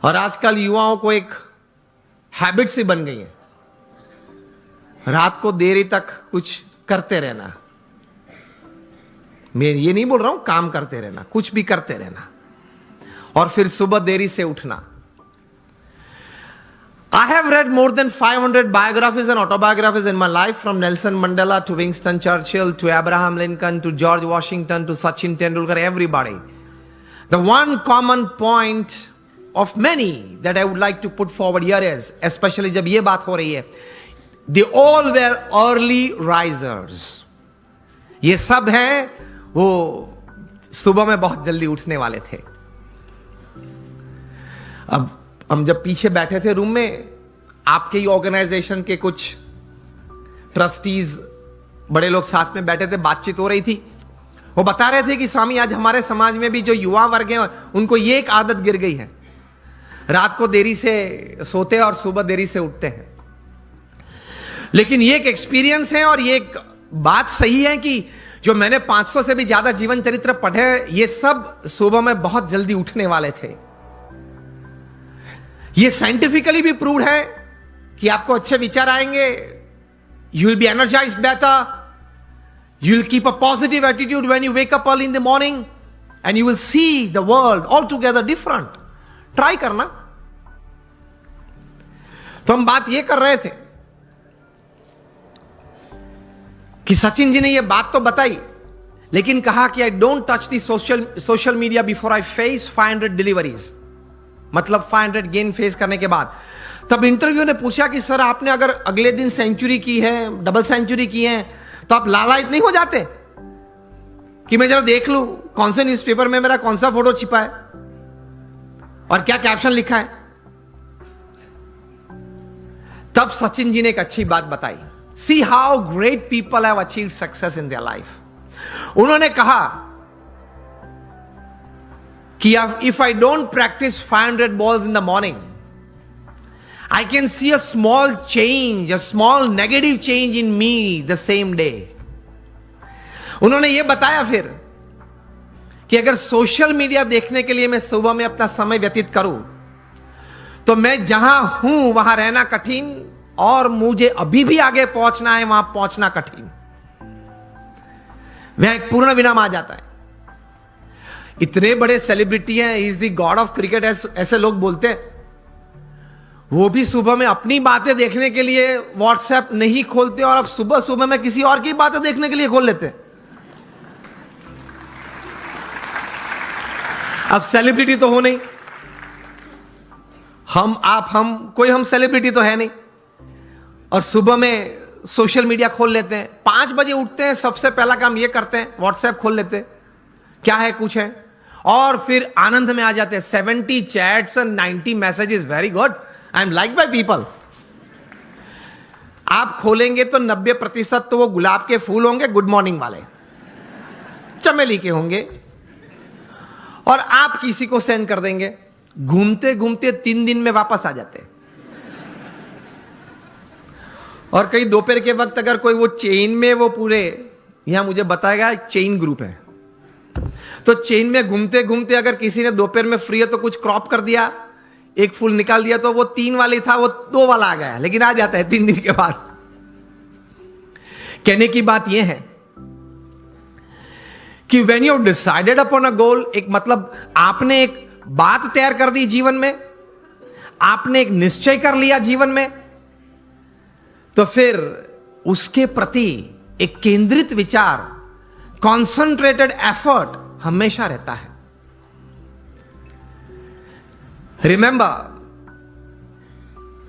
और आजकल युवाओं को एक हैबिट सी बन गई है, रात को देरी तक कुछ करते रहना। मैं ये नहीं बोल रहा हूं काम करते रहना, कुछ भी करते रहना, और फिर सुबह देरी से उठना। I have read more than 500 biographies and autobiographies in my life, from Nelson Mandela to Winston Churchill to Abraham Lincoln to George Washington to Sachin Tendulkar, everybody. The one common point of many that I would like to put forward here is, especially जब ये बात हो रही है, they all were early risers. ये सब हैं वो सुबह में बहुत जल्दी उठने वाले थे। अब हम जब पीछे बैठे थे रूम में, आपके ही ऑर्गेनाइजेशन के कुछ ट्रस्टीज बड़े लोग साथ में बैठे थे, बातचीत हो रही थी। वो बता रहे थे कि स्वामी आज हमारे समाज में भी जो युवा वर्ग है उनको ये एक आदत गिर गई है, रात को देरी से सोते हैं और सुबह देरी से उठते हैं। लेकिन ये एक एक्सपीरियंस है और ये एक बात सही है कि जो मैंने 500 से भी ज्यादा जीवन चरित्र पढ़े, ये सब सुबह में बहुत जल्दी उठने वाले थे। ये साइंटिफिकली भी प्रूव्ड है कि आपको अच्छे विचार आएंगे, you will be energised better, you will keep a positive attitude when you wake up early in the morning and you will see the world all together different. Try करना। तो हम बात ये कर रहे थे कि सचिन जी ने ये बात तो बताई, लेकिन कहा कि I don't touch the social media before I face 500 deliveries, मतलब 500 गेन फेस करने के बाद। तब इंटरव्यू ने पूछा कि सर आपने अगर अगले दिन सेंचुरी की है, डबल सेंचुरी की है, तो आप लालायित नहीं हो जाते कि मैं जरा देख लूं कौन से न्यूज़पेपर में मेरा कौन सा फोटो छिपा है और क्या कैप्शन लिखा है। तब सचिन जी ने एक अच्छी बात बताई, see how great people have achieved success in their life. उन्होंने कहा कि if I don't practice 500 balls in the morning, I can see a small change, a small negative change in me the same day. उन्होंने ये बताया फिर कि अगर social media देखने के लिए मैं सुबह में अपना समय व्यतीत करूं, तो मैं जहां हूं वहां रहना कठिन, और मुझे अभी भी आगे पहुंचना है वहां पहुंचना कठिन। वहां एक पूर्ण विराम आ जाता है। इतने बड़े सेलिब्रिटी हैं, is the God of cricket ऐसे लोग बोलते हैं, वो भी सुबह में अपनी बातें देखने के लिए व्हाट्सएप नहीं खोलते, और अब सुबह सुबह में किसी और की बातें देखने के लिए खोल लेते हैं। अब सेलिब्रिटी तो हो नहीं, हम कोई हम सेलिब्रिटी तो है नहीं, और सुबह में सोशल मीडिया खोल लेते हैं। 5 बजे उठते हैं, सबसे पहला काम ये करते हैं व्हाट्सएप खोल लेते हैं, क्या है कुछ है, और फिर आनंद में आ जाते हैं। 70 chats and 90 messages, very good, I am like by people. आप खोलेंगे तो 90% तो वो गुलाब के फूल होंगे, गुड मॉर्निंग वाले, चमेली के होंगे, और आप किसी को सेंड कर देंगे। घूमते घूमते 3 दिन में वापस आ जाते हैं। और कई दोपहर के वक्त अगर कोई वो चेन में, वो पूरे यहां मुझे बताएगा चेन ग्रुप है, तो चेन में घूमते घूमते अगर किसी ने दोपहर में फ्री है तो कुछ क्रॉप कर दिया, एक फूल निकाल दिया, तो वो 3 वाली था वो 2 वाला आ गया, लेकिन आ जाता है 3 दिन के बाद। कहने की बात यह है कि when you decided upon a goal, एक मतलब आपने एक बात तैयार कर दी जीवन में, आपने एक निश्चय कर लिया जीवन में, तो फिर उसके प्रति एक केंद्रित विचार, कॉन्सेंट्रेटेड एफर्ट हमेशा रहता है। रिमेंबर,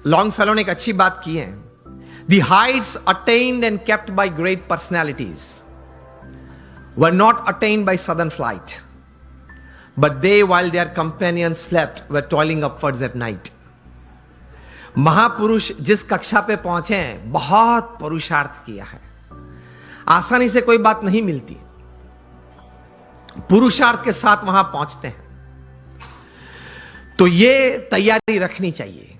लॉन्गफेलो ने एक अच्छी बात की है, the heights attained and kept by great personalities were not attained by sudden flight, but they while their companions slept were toiling upwards at night. महापुरुष जिस कक्षा पे पहुंचे हैं, बहुत पुरुषार्थ किया है, आसानी से कोई बात नहीं मिलती, पुरुषार्थ के साथ वहां पहुंचते हैं। तो ये तैयारी रखनी चाहिए